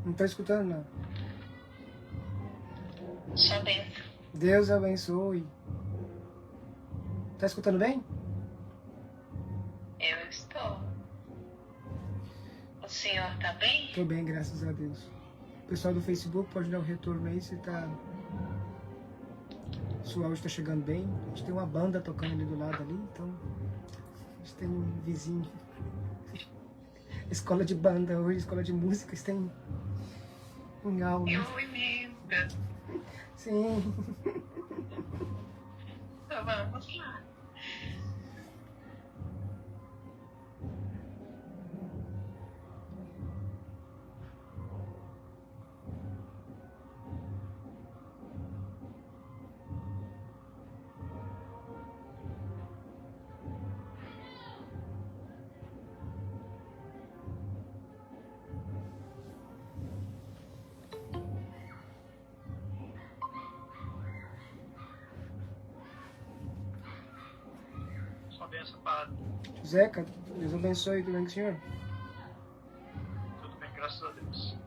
Não tá escutando, não. Só dentro. Deus abençoe. Tá escutando bem? Eu estou. O senhor tá bem? Tô bem, graças a Deus. O pessoal do Facebook pode dar um retorno aí se tá... Se o áudio tá chegando bem. A gente tem uma banda tocando ali do lado ali, então... A gente tem um vizinho. Escola de banda hoje, escola de música, eles têm um aula. Eu linda. Sim. Então vamos lá. Sua bênção, padre. Zeca, Deus abençoe, tudo bem com o senhor? Tudo bem, graças a Deus.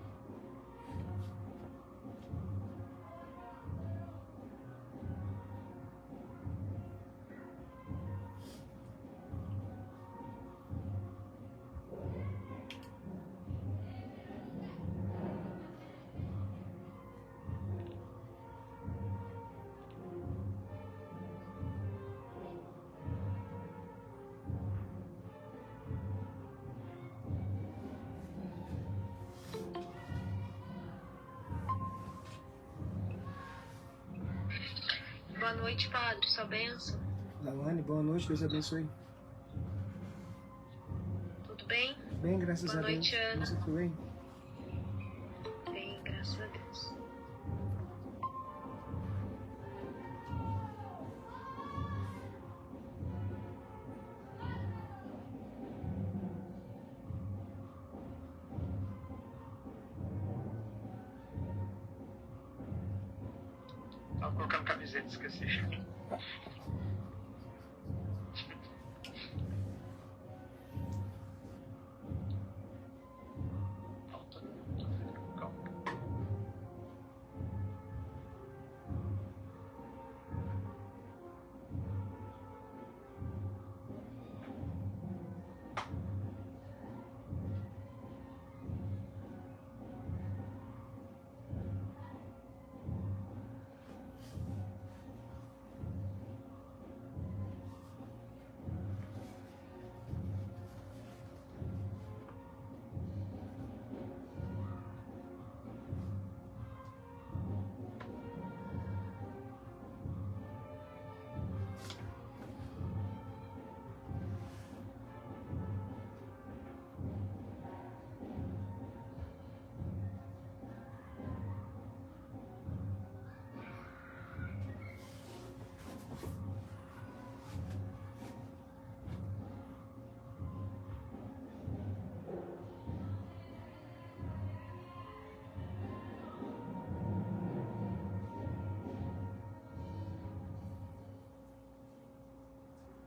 Boa noite, padre. Sua bênção. Lawane, boa noite, Deus abençoe. Tudo bem? Bem, graças Boa a Deus. noite, Ana. Você tudo bem? Bem, graças a Deus. Tava colocando camiseta, esqueci.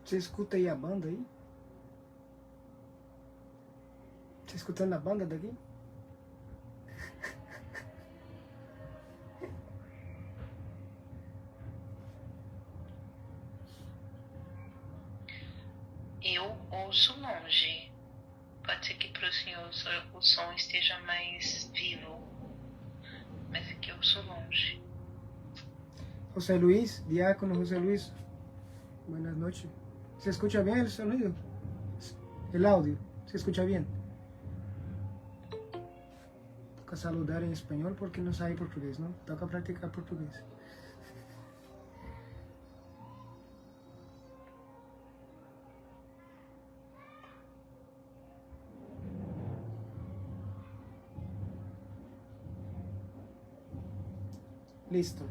Você escuta aí a banda aí? Você escutando a banda daqui? Eu ouço longe. Pode ser que para o senhor o som esteja mais vivo. Mas aqui eu ouço longe. José Luis, diácono José Luis. Buenas noches. ¿Se escucha bien el sonido? El audio, ¿se escucha bien? Toca saludar en español porque no sabe portugués, ¿no? Toca practicar portugués. Listo.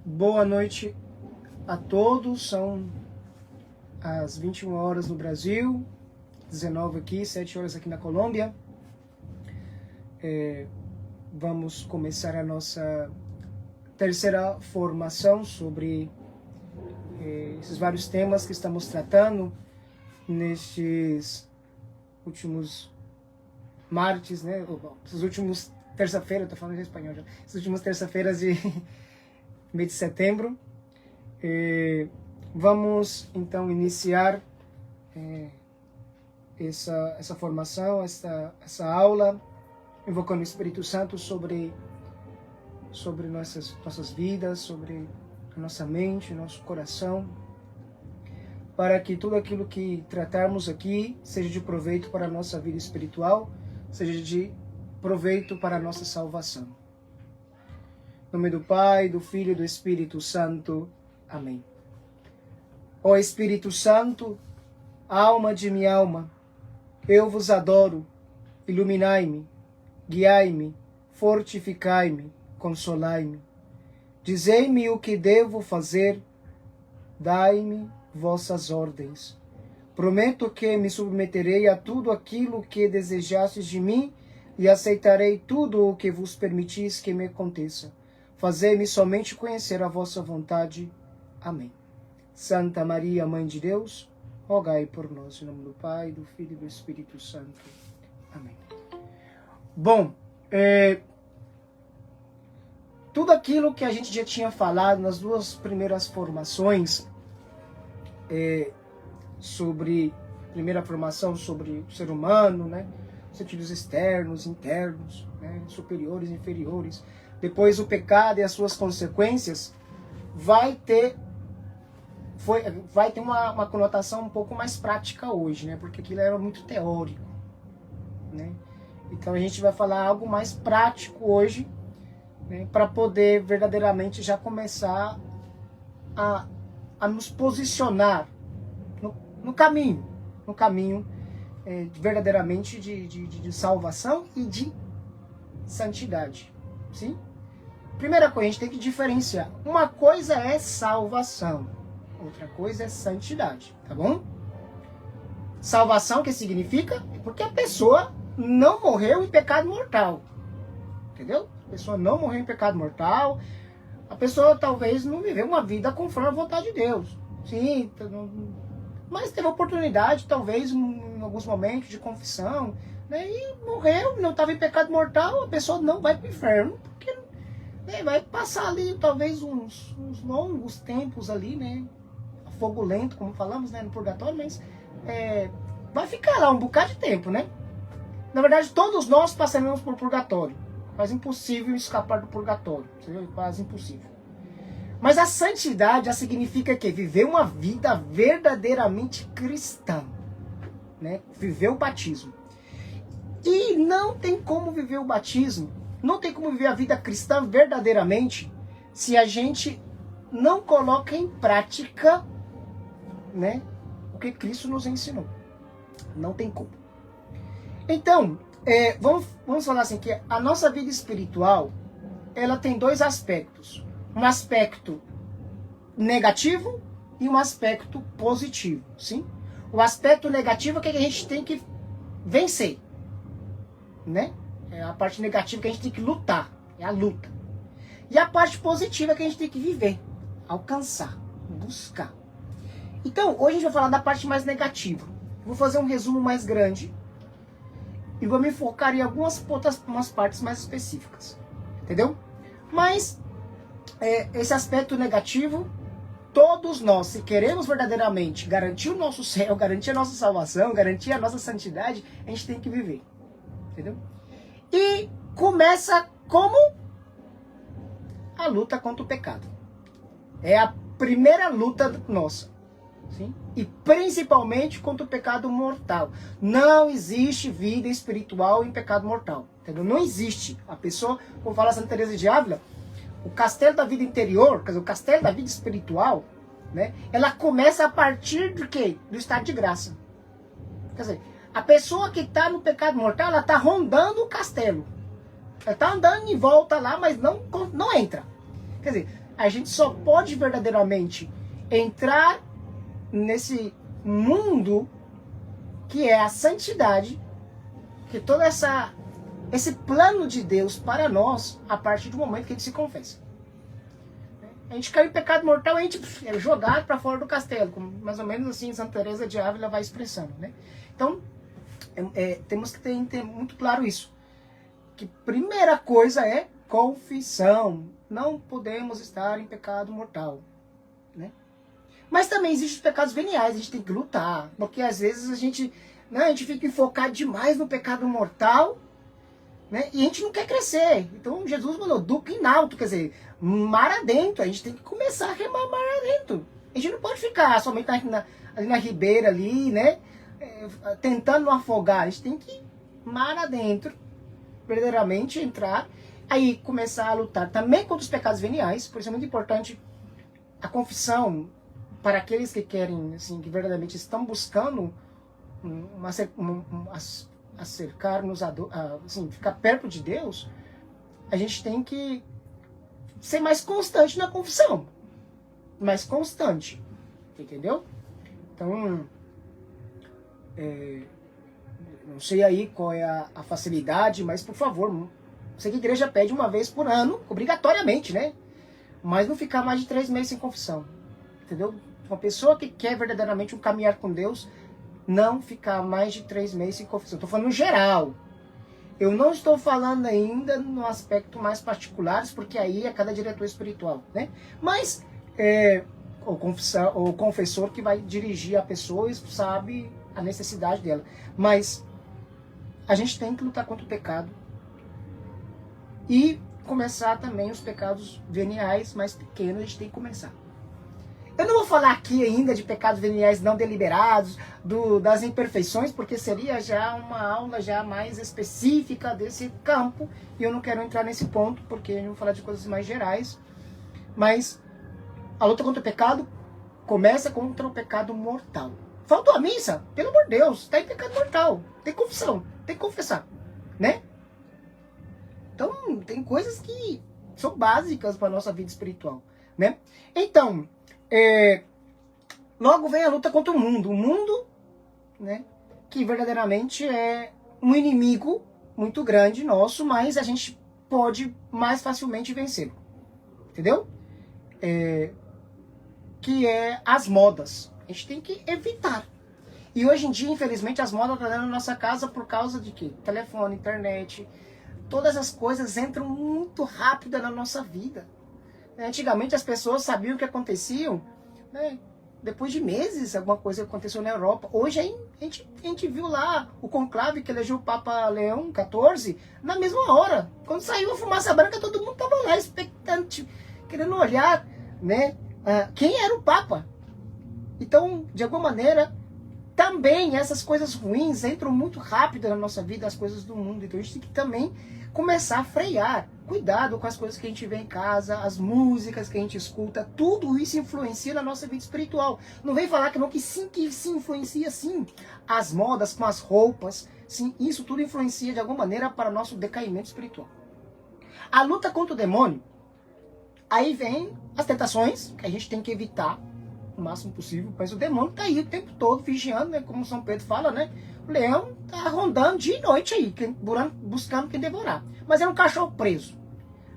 Boa noite a todos. São as 21 horas no Brasil, 19 aqui, 7 horas aqui na Colômbia. Vamos começar a nossa terceira formação sobre esses vários temas que estamos tratando nestes últimos martes, né? Esses últimos terça-feira, estou falando em espanhol já. Essas últimas terça-feiras de mês de setembro. Vamos então iniciar essa formação, essa aula, invocando o Espírito Santo sobre nossas vidas, sobre a nossa mente, nosso coração, para que tudo aquilo que tratarmos aqui seja de proveito para a nossa vida espiritual, seja de proveito para a nossa salvação. Em nome do Pai, do Filho e do Espírito Santo. Amém. Ó Espírito Santo, alma de minha alma, eu vos adoro, iluminai-me, guiai-me, fortificai-me, consolai-me. Dizei-me o que devo fazer, dai-me vossas ordens. Prometo que me submeterei a tudo aquilo que desejastes de mim e aceitarei tudo o que vos permitis que me aconteça. Fazei-me somente conhecer a vossa vontade. Amém. Santa Maria, Mãe de Deus, rogai por nós, em nome do Pai, do Filho e do Espírito Santo. Amém. Bom, tudo aquilo que a gente já tinha falado nas duas primeiras formações, sobre primeira formação sobre o ser humano, né? Sentidos externos, internos, né? Superiores, inferiores. Depois o pecado e as suas consequências vai ter uma conotação um pouco mais prática hoje, né? Porque aquilo era muito teórico, né? Então a gente vai falar algo mais prático hoje, né? Para poder verdadeiramente já começar a nos posicionar no caminho verdadeiramente de salvação e de santidade, sim? Primeira coisa, a gente tem que diferenciar. Uma coisa é salvação, outra coisa é santidade, tá bom? Salvação, que significa? Porque a pessoa não morreu em pecado mortal, entendeu? A pessoa não morreu em pecado mortal, a pessoa talvez não viveu uma vida conforme a vontade de Deus, sim, mas teve oportunidade, talvez, em alguns momentos de confissão, né? E morreu, não estava em pecado mortal, a pessoa não vai para o inferno, porque, né, vai passar ali talvez uns longos tempos ali, né? Fogo lento, como falamos, né, no purgatório, mas vai ficar lá um bocado de tempo, né? Na verdade, todos nós passaremos por purgatório. Quase impossível escapar do purgatório, quase impossível. Mas a santidade já significa que viver uma vida verdadeiramente cristã, né? Viver o batismo. E não tem como viver o batismo, não tem como viver a vida cristã verdadeiramente se a gente não coloca em prática, né, o que Cristo nos ensinou. Não tem como. Então, vamos falar assim, que a nossa vida espiritual, ela tem dois aspectos. Um aspecto negativo e um aspecto positivo, sim? O aspecto negativo é que a gente tem que vencer, né? É a parte negativa que a gente tem que lutar, é a luta. E a parte positiva é que a gente tem que viver, alcançar, buscar. Então, hoje a gente vai falar da parte mais negativa. Vou fazer um resumo mais grande e vou me focar em umas partes mais específicas, entendeu? Mas esse aspecto negativo, todos nós, se queremos verdadeiramente garantir o nosso céu, garantir a nossa salvação, garantir a nossa santidade, a gente tem que viver, entendeu? E começa como? A luta contra o pecado. É a primeira luta nossa, sim? E principalmente contra o pecado mortal. Não existe vida espiritual em pecado mortal, entendeu? Não existe. A pessoa, como fala Santa Teresa de Ávila, o castelo da vida interior, quer dizer, o castelo da vida espiritual, né? Ela começa a partir do quê? Do estado de graça. Quer dizer, a pessoa que está no pecado mortal, ela está rondando o castelo. Ela está andando em volta lá, mas não entra. Quer dizer, a gente só pode verdadeiramente entrar nesse mundo que é a santidade, que todo esse plano de Deus para nós, a partir do momento que a gente se confessa. A gente caiu em pecado mortal, a gente é jogado para fora do castelo, como mais ou menos assim Santa Teresa de Ávila vai expressando, né? Então, Temos que ter muito claro isso. Que primeira coisa é confissão. Não podemos estar em pecado mortal, né? Mas também existem os pecados veniais, a gente tem que lutar. Porque às vezes a gente fica enfocado demais no pecado mortal, né? E a gente não quer crescer. Então Jesus mandou duca em alto, quer dizer, mar adentro. A gente tem que começar a remar mar adentro. A gente não pode ficar somente ali na ribeira ali, né? Tentando não afogar. A gente tem que mar adentro, verdadeiramente entrar, aí começar a lutar também contra os pecados veniais. Por isso é muito importante a confissão para aqueles que querem, assim, que verdadeiramente estão buscando acercar-nos, assim, ficar perto de Deus. A gente tem que ser mais constante na confissão, mais constante, entendeu? Então, não sei aí qual é a facilidade, mas por favor, sei que a igreja pede uma vez por ano, obrigatoriamente, né? Mas não ficar mais de 3 meses sem confissão, entendeu? Uma pessoa que quer verdadeiramente um caminhar com Deus, não ficar mais de 3 meses sem confissão. Estou falando no geral. Eu não estou falando ainda no aspecto mais particulares, porque aí é cada diretor espiritual, né? Mas o confessor que vai dirigir a pessoa e sabe a necessidade dela. Mas a gente tem que lutar contra o pecado e começar também os pecados veniais mais pequenos. A gente tem que começar. Eu não vou falar aqui ainda de pecados veniais não deliberados, das imperfeições, porque seria já uma aula já mais específica desse campo, e eu não quero entrar nesse ponto, porque eu vou falar de coisas mais gerais. Mas a luta contra o pecado começa contra o pecado mortal. Faltou a missa? Pelo amor de Deus, está em pecado mortal. Tem confissão, tem que confessar, né? Então, tem coisas que são básicas para a nossa vida espiritual, né? Então, logo vem a luta contra o mundo, né? Que verdadeiramente é um inimigo muito grande nosso, mas a gente pode mais facilmente vencê-lo, entendeu? Que é as modas. A gente tem que evitar. E hoje em dia, infelizmente, as modas estão dentro da nossa casa por causa de quê? Telefone, internet. Todas as coisas entram muito rápido na nossa vida. Antigamente as pessoas sabiam o que acontecia, né? Depois de meses, alguma coisa aconteceu na Europa. Hoje a gente viu lá o conclave que elegeu o Papa Leão XIV na mesma hora. Quando saiu a fumaça branca, todo mundo estava lá expectante, querendo olhar, né, quem era o Papa. Então, de alguma maneira, também essas coisas ruins entram muito rápido na nossa vida, as coisas do mundo. Então a gente tem que também começar a frear. Cuidado com as coisas que a gente vê em casa, as músicas que a gente escuta, tudo isso influencia na nossa vida espiritual. Não vem falar que se influencia sim. As modas, com as roupas, sim, isso tudo influencia de alguma maneira para o nosso decaimento espiritual. A luta contra o demônio, aí vem as tentações, que a gente tem que evitar o máximo possível, mas o demônio está aí o tempo todo vigiando, né? Como São Pedro fala, né? O leão está rondando dia e noite aí, buscando quem devorar. Mas é um cachorro preso.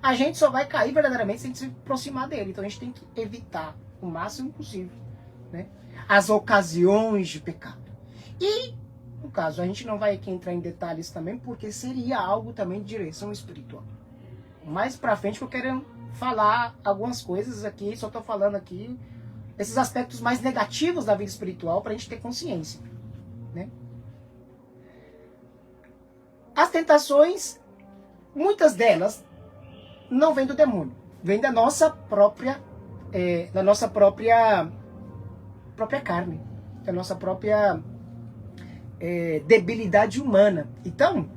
A gente só vai cair verdadeiramente se a gente se aproximar dele. Então a gente tem que evitar o máximo possível, né, as ocasiões de pecado. E, no caso, a gente não vai aqui entrar em detalhes também, porque seria algo também de direção espiritual. Mais pra frente que eu quero falar algumas coisas aqui, só tô falando aqui esses aspectos mais negativos da vida espiritual para a gente ter consciência, né? As tentações, muitas delas não vêm do demônio, vêm da nossa própria carne, da nossa própria debilidade humana. Então,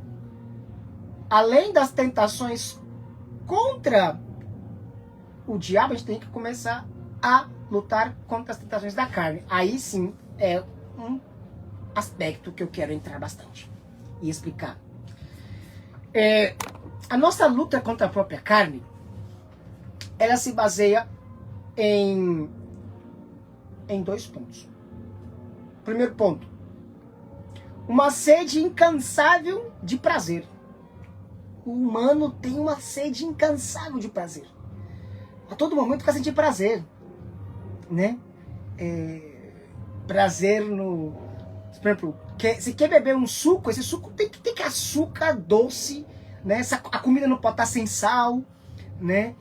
além das tentações contra o diabo, a gente tem que começar a lutar contra as tentações da carne. Aí sim é um aspecto que eu quero entrar bastante e explicar. A nossa luta contra a própria carne, ela se baseia em 2 pontos. Primeiro ponto, uma sede incansável de prazer. O humano tem uma sede incansável de prazer. A todo momento quer sentir prazer, né? Prazer no... Por exemplo, Se quer beber um suco, esse suco tem que ter açúcar doce, né? A comida não pode estar sem sal, né?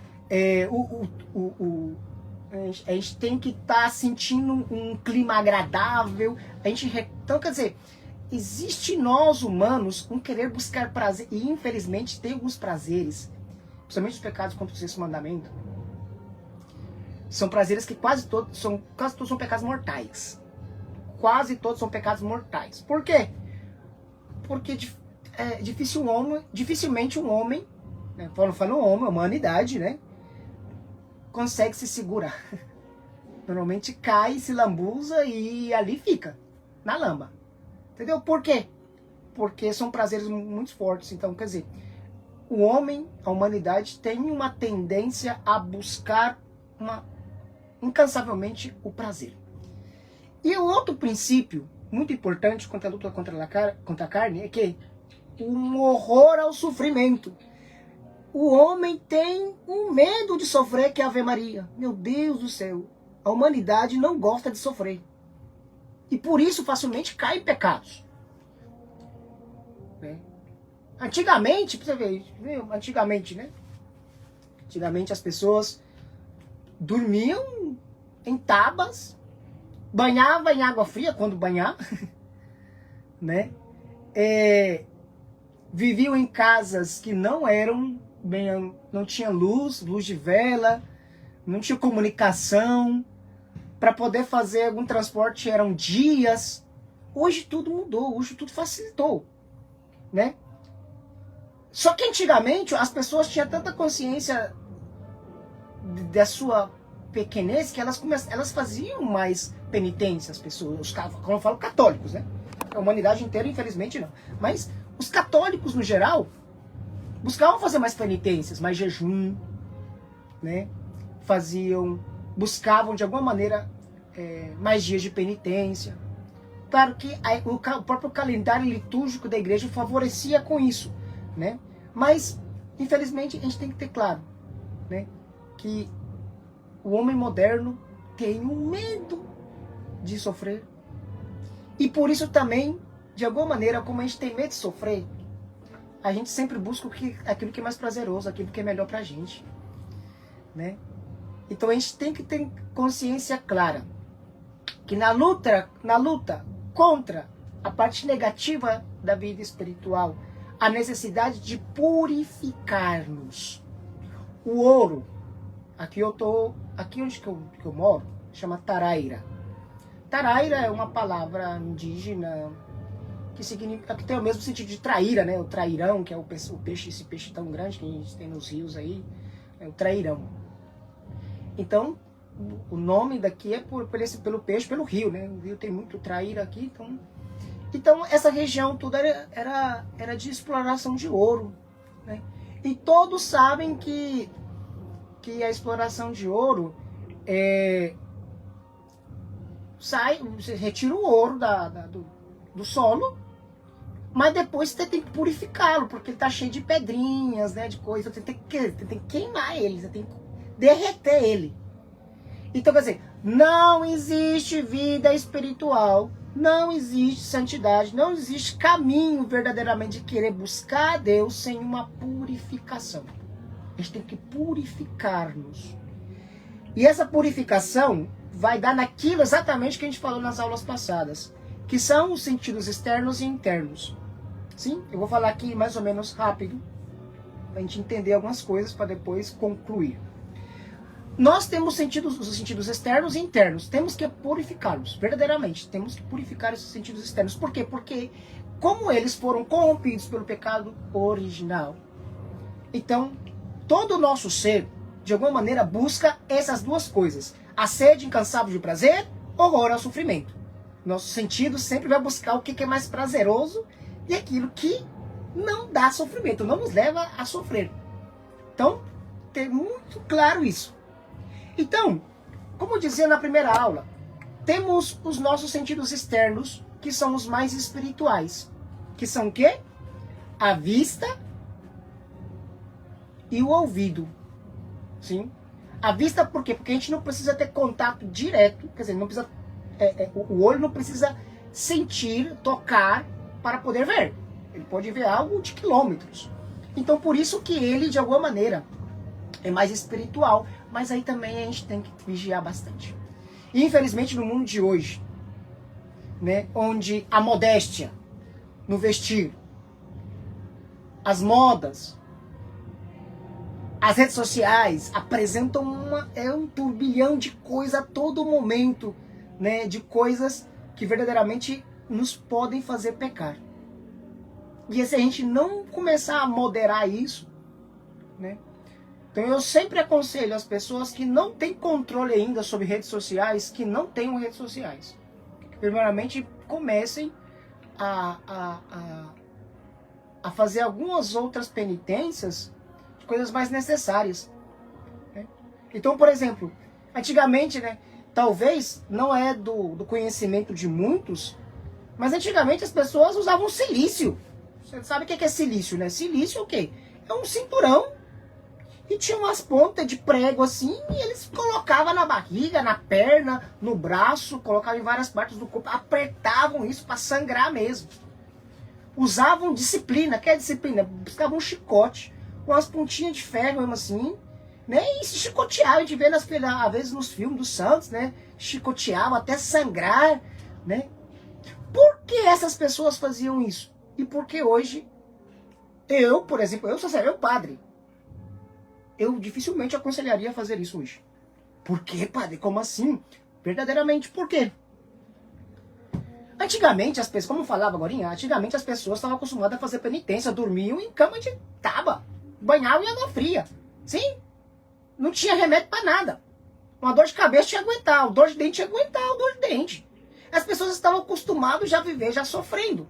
A gente tem que estar sentindo um clima agradável. Então, quer dizer, existe nós humanos um querer buscar prazer, e infelizmente tem alguns prazeres, principalmente os pecados contra o sexto mandamento, são prazeres que quase todos são pecados mortais. Quase todos são pecados mortais. Por quê? Porque dificilmente um homem, né, falando homem, a humanidade, né, consegue se segurar. Normalmente cai, se lambuza e ali fica, na lama. Entendeu? Por quê? Porque são prazeres muito fortes. Então, quer dizer, o homem, a humanidade, tem uma tendência a buscar incansavelmente o prazer. E o outro princípio muito importante contra a luta contra a carne é que um horror ao sofrimento. O homem tem um medo de sofrer, que é a Ave Maria. Meu Deus do céu. A humanidade não gosta de sofrer. E por isso facilmente cai em pecados. Né? Antigamente, pra você ver, antigamente, né? Antigamente as pessoas dormiam em tabas, banhavam em água fria quando banhar, né? Viviam em casas que não eram bem, não tinha luz de vela, não tinha comunicação, para poder fazer algum transporte eram dias. Hoje tudo mudou, hoje tudo facilitou, né? Só que antigamente as pessoas tinham tanta consciência da sua pequenez que elas faziam mais penitência, as pessoas, como eu falo, católicos, né? A humanidade inteira, infelizmente, não. Mas os católicos, no geral, buscavam fazer mais penitências, mais jejum, né? Buscavam, de alguma maneira, mais dias de penitência. Claro que o próprio calendário litúrgico da igreja favorecia com isso, né? Mas, infelizmente, a gente tem que ter claro, né, que o homem moderno tem um medo de sofrer. E por isso também, de alguma maneira, como a gente tem medo de sofrer, a gente sempre busca aquilo que é mais prazeroso, aquilo que é melhor pra gente, né? Então a gente tem que ter consciência clara que na luta contra a parte negativa da vida espiritual, a necessidade de purificar-nos. O ouro, aqui onde que eu moro, chama taraira. Taraira é uma palavra indígena que significa, que tem o mesmo sentido de traíra, né? O trairão, que é o peixe, esse peixe tão grande que a gente tem nos rios aí, é o trairão. Então, o nome daqui é pelo peixe, pelo rio, né? O rio tem muito traíra aqui, então essa região toda era de exploração de ouro, né? E todos sabem que a exploração de ouro você retira o ouro do solo, mas depois você tem que purificá-lo, porque ele está cheio de pedrinhas, né, de coisas. Você tem que queimar ele, você tem que derreter ele. Então, quer dizer, não existe vida espiritual, não existe santidade, não existe caminho verdadeiramente de querer buscar a Deus sem uma purificação. A gente tem que purificar-nos. E essa purificação vai dar naquilo exatamente que a gente falou nas aulas passadas, que são os sentidos externos e internos. Sim, eu vou falar aqui mais ou menos rápido, para a gente entender algumas coisas, para depois concluir. Nós temos os sentidos externos e internos. Temos que purificá-los, verdadeiramente. Temos que purificar esses sentidos externos. Por quê? Porque como eles foram corrompidos pelo pecado original, então todo o nosso ser, de alguma maneira, busca essas duas coisas. A sede incansável de prazer, horror ao sofrimento. Nosso sentido sempre vai buscar o que é mais prazeroso e aquilo que não dá sofrimento, não nos leva a sofrer. Então, ter muito claro isso. Então, como dizia na primeira aula, temos os nossos sentidos externos, que são os mais espirituais. Que são o quê? A vista e o ouvido. Sim? A vista por quê? Porque a gente não precisa ter contato direto, quer dizer, não precisa, o olho não precisa sentir, tocar para poder ver. Ele pode ver algo de quilômetros. Então por isso que ele, de alguma maneira, é mais espiritual. Mas aí também a gente tem que vigiar bastante. E infelizmente no mundo de hoje, né, onde a modéstia no vestir, as modas, as redes sociais apresentam um turbilhão de coisa a todo momento, né, de coisas que verdadeiramente nos podem fazer pecar. E se a gente não começar a moderar isso, né? Então eu sempre aconselho as pessoas que não têm controle ainda sobre redes sociais, que não tenham redes sociais, que primeiramente comecem a fazer algumas outras penitências, de coisas mais necessárias, né? Então, por exemplo, antigamente, né, talvez não é do conhecimento de muitos, mas antigamente as pessoas usavam silício. Você sabe o que é silício, né? Silício é o quê? É um cinturão e tinha umas pontas de prego assim, e eles colocavam na barriga, na perna, no braço, colocavam em várias partes do corpo, apertavam isso para sangrar mesmo. Usavam disciplina, que é disciplina? Buscavam um chicote, com as pontinhas de ferro mesmo assim, né? E se chicoteavam, a gente vê às vezes nos filmes dos santos, né? Chicoteavam até sangrar, né? Por que essas pessoas faziam isso? E por que hoje, por exemplo, eu sou meu padre, eu dificilmente aconselharia a fazer isso hoje. Por quê, padre? Como assim? Verdadeiramente, por quê? Antigamente, as pessoas, como eu falava agora, antigamente as pessoas estavam acostumadas a fazer penitência, dormiam em cama de tábua, banhavam em água fria. Sim? Não tinha remédio para nada. Uma dor de cabeça tinha que aguentar, uma dor de dente tinha que aguentar, uma dor de dente. As pessoas estavam acostumadas já a viver, já sofrendo.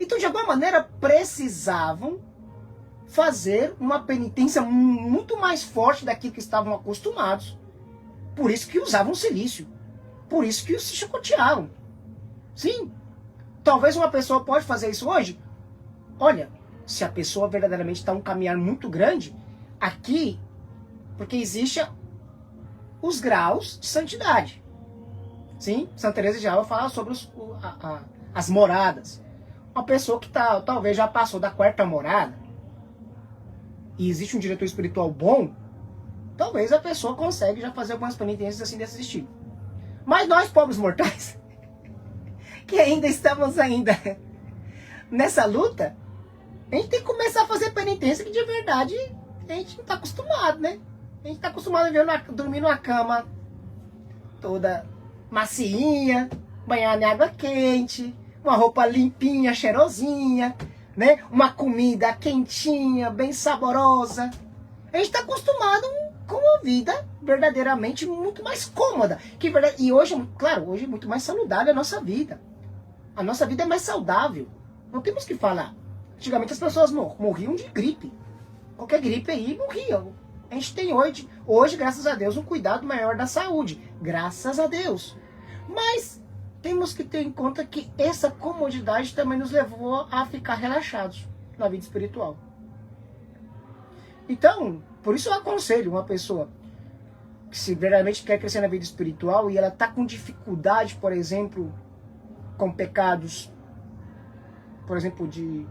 Então, de alguma maneira, precisavam fazer uma penitência muito mais forte daquilo que estavam acostumados. Por isso que usavam silício. Por isso que se chicoteavam. Sim. Talvez uma pessoa pode fazer isso hoje. Olha, se a pessoa verdadeiramente está um caminhar muito grande, aqui, porque existe os graus de santidade. Sim, Santa Teresa de Ávila fala sobre as moradas. Uma pessoa que talvez já passou da 4ª morada, e existe um diretor espiritual bom, talvez a pessoa consegue já fazer algumas penitências assim desse estilo. Mas nós, pobres mortais, que ainda estamos nessa luta, a gente tem que começar a fazer penitência que de verdade a gente não está acostumado, né? A gente está acostumado a dormir numa cama toda macinha, banhar em água quente, uma roupa limpinha, cheirosinha, né? Uma comida quentinha, bem saborosa. A gente está acostumado com uma vida verdadeiramente muito mais cômoda. E hoje, claro, hoje é muito mais saudável a nossa vida. A nossa vida é mais saudável. Não temos que falar. Antigamente as pessoas morriam de gripe. Qualquer gripe aí morriam. A gente tem hoje, graças a Deus, um cuidado maior da saúde. Graças a Deus. Mas temos que ter em conta que essa comodidade também nos levou a ficar relaxados na vida espiritual. Então, por isso eu aconselho uma pessoa que se verdadeiramente quer crescer na vida espiritual e ela está com dificuldade, por exemplo, com pecados, por exemplo, de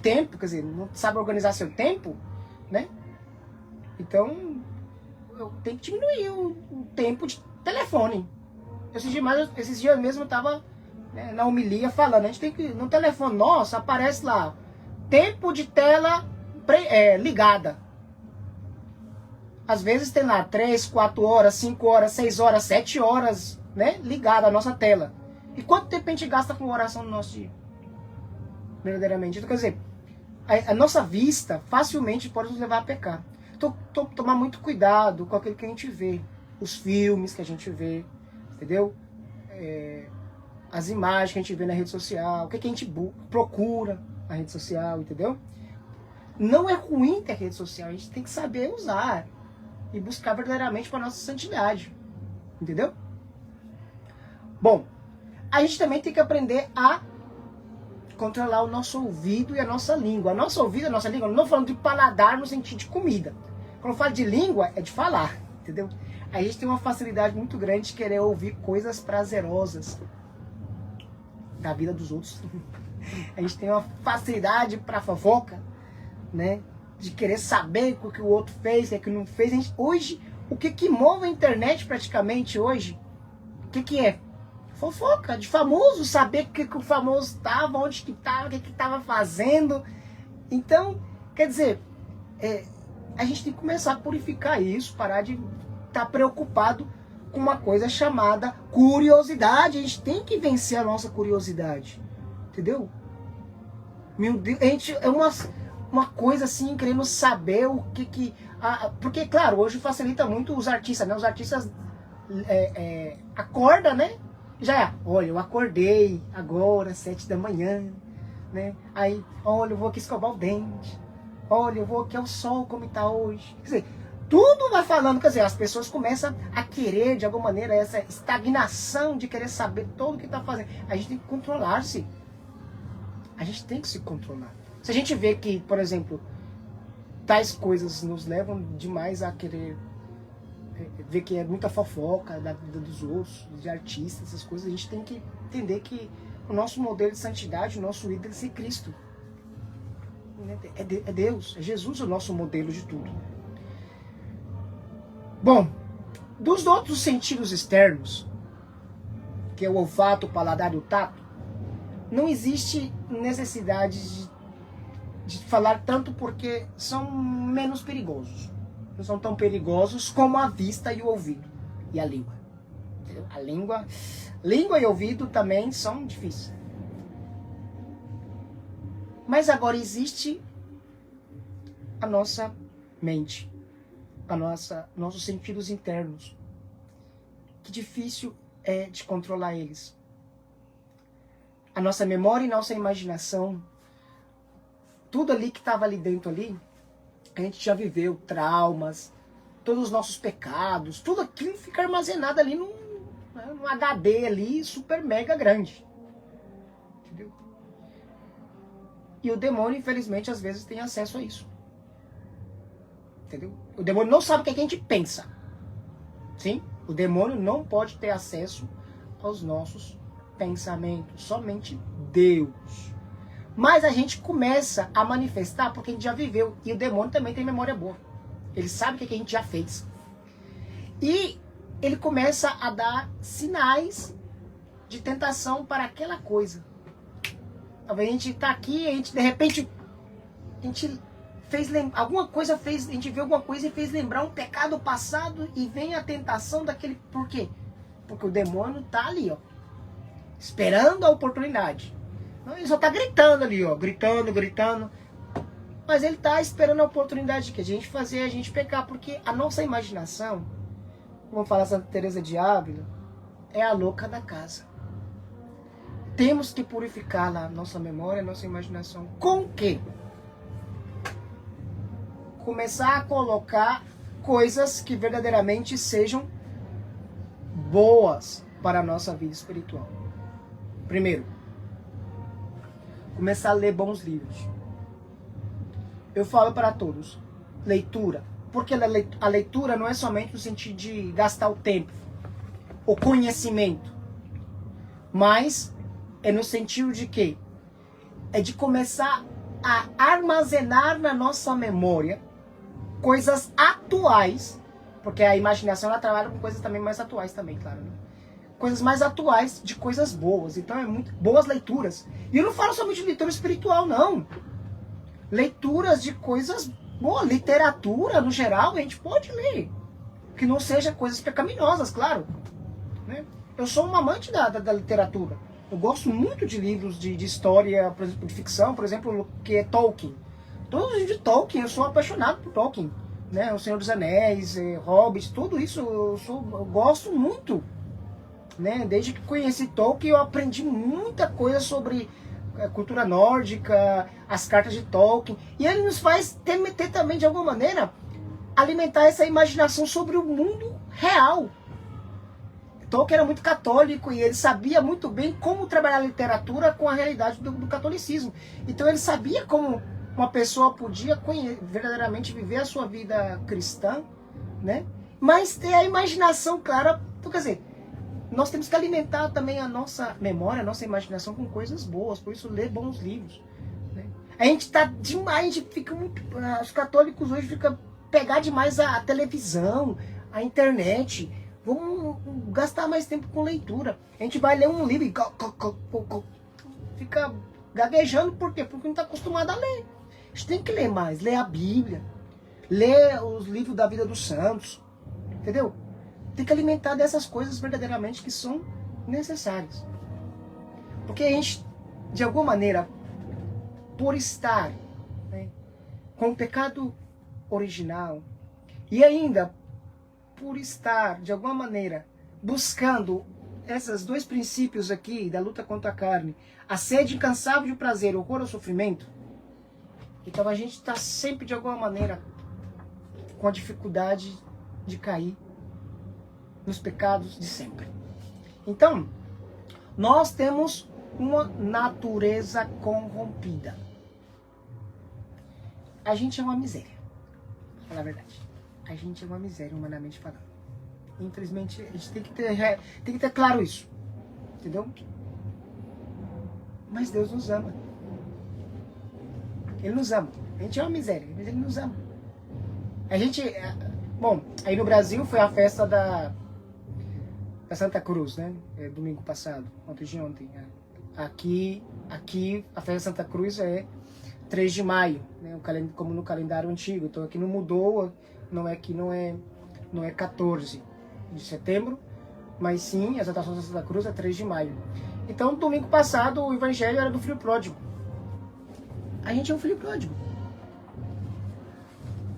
tempo, quer dizer, não sabe organizar seu tempo, né? Então, eu tenho que diminuir o tempo de telefone. Esses dias mesmo eu estava, né, na homilia falando, a gente tem que, no telefone nosso, aparece lá, tempo de tela ligada. Às vezes tem lá 3, 4 horas, 5 horas, 6 horas, 7 horas, né, ligada a nossa tela. E quanto tempo a gente gasta com oração no nosso dia? Verdadeiramente. Então, quer dizer, a nossa vista facilmente pode nos levar a pecar. Então, tomar muito cuidado com aquilo que a gente vê. Os filmes que a gente vê, entendeu? As imagens que a gente vê na rede social, o que a gente procura na rede social, entendeu? Não é ruim ter rede social, a gente tem que saber usar e buscar verdadeiramente para a nossa santidade, entendeu? Bom, a gente também tem que aprender a controlar o nosso ouvido e a nossa língua. A nossa ouvido e a nossa língua, eu não estou falando de paladar no sentido de comida. Quando eu falo de língua, é de falar, entendeu? A gente tem uma facilidade muito grande de querer ouvir coisas prazerosas. da vida dos outros. A gente tem uma facilidade para fofoca, né? De querer saber o que o outro fez, o que não fez. Hoje, o que move a internet praticamente hoje, o que é? Fofoca de famoso, saber o que o famoso estava, onde que estava, o que estava fazendo. Então, quer dizer, a gente tem que começar a purificar isso, parar de estar preocupado com uma coisa chamada curiosidade. A gente tem que vencer a nossa curiosidade, entendeu? Meu Deus, a gente é uma coisa assim, querendo saber o que porque, claro, hoje facilita muito os artistas, né? Os artistas acordam, né? Já, olha, eu acordei agora, 7 da manhã, né? Aí, olha, eu vou aqui escovar o dente. Olha, eu vou aqui ao sol, como está hoje. Quer dizer, tudo vai falando, quer dizer, as pessoas começam a querer, de alguma maneira, essa estagnação de querer saber tudo o que está fazendo. A gente tem que controlar-se. A gente tem que se controlar. Se a gente vê que, por exemplo, tais coisas nos levam demais a querer ver que é muita fofoca da vida dos outros, de artistas, essas coisas, a gente tem que entender que o nosso modelo de santidade, o nosso ídolo é Cristo. É Deus, é Jesus o nosso modelo de tudo. Bom, dos outros sentidos externos, que é o olfato, o paladar e o tato, não existe necessidade de falar tanto porque são menos perigosos. Não são tão perigosos como a vista e o ouvido e a língua. Entendeu? Língua e ouvido também são difíceis. Mas agora existe a nossa mente, nossos sentidos internos. Que difícil é de controlar eles. A nossa memória e nossa imaginação, tudo ali que estava ali dentro ali, a gente já viveu, traumas, todos os nossos pecados, tudo aquilo fica armazenado ali num HD ali, super mega grande. Entendeu? E o demônio, infelizmente, às vezes tem acesso a isso. Entendeu? O demônio não sabe o que a gente pensa. Sim? O demônio não pode ter acesso aos nossos pensamentos. Somente Deus. Mas a gente começa a manifestar porque a gente já viveu. E o demônio também tem memória boa. Ele sabe o que a gente já fez. E ele começa a dar sinais de tentação para aquela coisa. Talvez a gente está aqui, a gente de repente a gente fez alguma coisa, a gente viu alguma coisa e fez lembrar um pecado passado e vem a tentação daquele. Por quê? Porque o demônio está ali, ó, esperando a oportunidade. Ele só está gritando ali, ó, gritando. Mas ele está esperando a oportunidade que a gente fazer, a gente pecar, porque a nossa imaginação, como fala Santa Teresa de Ávila, é a louca da casa. Temos que purificar a nossa memória, a nossa imaginação. Com o quê? Começar a colocar coisas que verdadeiramente sejam boas para a nossa vida espiritual. Primeiro, começar a ler bons livros. Eu falo para todos, leitura. Porque a leitura não é somente no sentido de gastar o tempo, o conhecimento, mas é no sentido de quê? É de começar a armazenar na nossa memória coisas atuais, porque a imaginação ela trabalha com coisas também mais atuais também, claro, né? Coisas mais atuais de coisas boas. Então é muito boas leituras. E eu não falo somente de leitura espiritual, não. Leituras de coisas boas, literatura no geral, a gente pode ler. Que não seja coisas pecaminosas, claro. Né? Eu sou um amante da literatura. Eu gosto muito de livros de história, por exemplo, de ficção, por exemplo, que é Tolkien. Todos os livros de Tolkien, eu sou apaixonado por Tolkien. Né? O Senhor dos Anéis, Hobbit, tudo isso eu gosto muito. Né? Desde que conheci Tolkien, eu aprendi muita coisa sobre cultura nórdica, as cartas de Tolkien. E ele nos faz ter também, de alguma maneira, alimentar essa imaginação sobre o mundo real. Tolkien era muito católico e ele sabia muito bem como trabalhar a literatura com a realidade do catolicismo. Então ele sabia como uma pessoa podia verdadeiramente viver a sua vida cristã, né? Mas ter a imaginação clara, quer dizer, nós temos que alimentar também a nossa memória, a nossa imaginação com coisas boas, por isso ler bons livros. Né? A gente tá demais, a gente fica muito, os católicos hoje ficam pegar demais a televisão, a internet. Vamos gastar mais tempo com leitura. A gente vai ler um livro e fica gaguejando, por quê? Porque não está acostumado a ler. A gente tem que ler mais, ler a Bíblia, ler os livros da vida dos santos, entendeu? Tem que alimentar dessas coisas verdadeiramente que são necessárias. Porque a gente, de alguma maneira, por estar, né, com o pecado original, e ainda por estar, de alguma maneira, buscando esses dois princípios aqui da luta contra a carne, a sede incansável de prazer, o horror ao sofrimento, então a gente está sempre, de alguma maneira, com a dificuldade de cair nos pecados de sempre. Então, nós temos uma natureza corrompida. A gente é uma miséria, pra falar a verdade. A gente é uma miséria, humanamente falando. Infelizmente, a gente tem que ter claro isso. Entendeu? Mas Deus nos ama. Ele nos ama. A gente é uma miséria, mas Ele nos ama. A gente... Bom, aí no Brasil foi a festa da Santa Cruz, né? Domingo passado, ontem de ontem. Aqui a festa da Santa Cruz é 3 de maio, né? Como no calendário antigo. Então aqui não mudou, não é 14 de setembro, mas sim, a exaltação da Santa Cruz é 3 de maio. Então, domingo passado, o evangelho era do filho pródigo. A gente é um filho pródigo.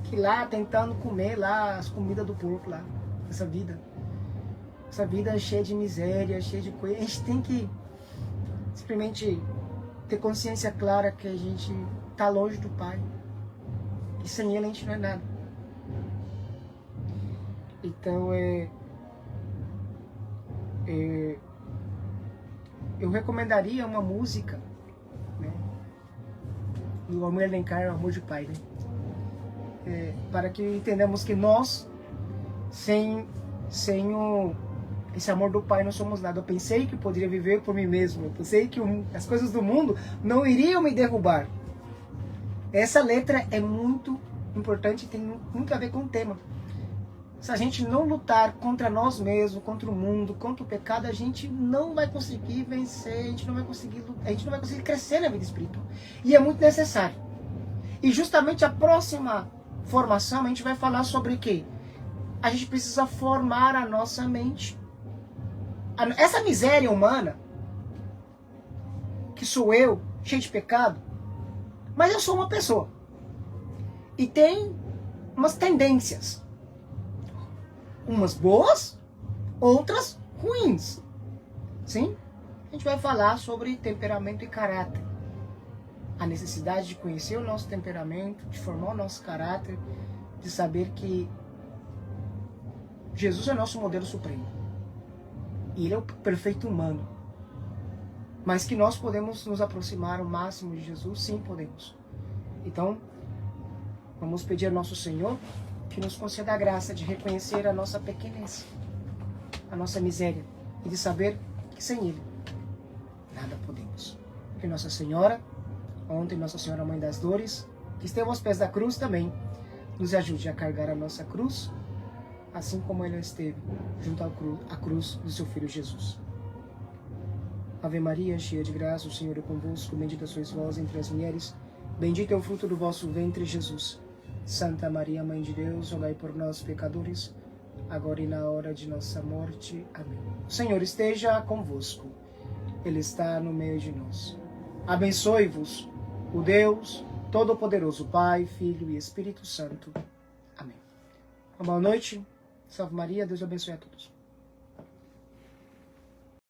Que lá, tentando comer lá as comidas do porco lá. Essa vida cheia de miséria, cheia de coisa. A gente tem que simplesmente ter consciência clara que a gente está longe do Pai. E sem Ele a gente não é nada. Então, eu recomendaria uma música, né, do Amor Alencar, o Amor de Pai, né, para que entendamos que nós, sem esse amor do Pai, não somos nada. Eu pensei que eu poderia viver por mim mesmo, eu pensei que as coisas do mundo não iriam me derrubar. Essa letra é muito importante e tem muito a ver com o tema. Se a gente não lutar contra nós mesmos, contra o mundo, contra o pecado, a gente não vai conseguir vencer, a gente não vai conseguir crescer na vida espiritual. E é muito necessário. E justamente a próxima formação, a gente vai falar sobre o quê? A gente precisa formar a nossa mente. Essa miséria humana, que sou eu, cheio de pecado, mas eu sou uma pessoa. E tem umas tendências. Umas boas, outras ruins. Sim? A gente vai falar sobre temperamento e caráter. A necessidade de conhecer o nosso temperamento, de formar o nosso caráter, de saber que Jesus é nosso modelo supremo. E Ele é o perfeito humano. Mas que nós podemos nos aproximar ao máximo de Jesus? Sim, podemos. Então, vamos pedir ao nosso Senhor que nos conceda a graça de reconhecer a nossa pequenez, a nossa miséria, e de saber que sem Ele nada podemos. Que Nossa Senhora, ontem Nossa Senhora Mãe das Dores, que esteve aos pés da cruz também, nos ajude a carregar a nossa cruz, assim como ela esteve junto à cruz do seu Filho Jesus. Ave Maria, cheia de graça, o Senhor é convosco, bendita sois vós entre as mulheres, bendito é o fruto do vosso ventre, Jesus. Santa Maria, Mãe de Deus, rogai por nós, pecadores, agora e na hora de nossa morte. Amém. O Senhor esteja convosco. Ele está no meio de nós. Abençoe-vos o Deus Todo-Poderoso, Pai, Filho e Espírito Santo. Amém. Uma boa noite. Salve Maria. Deus abençoe a todos.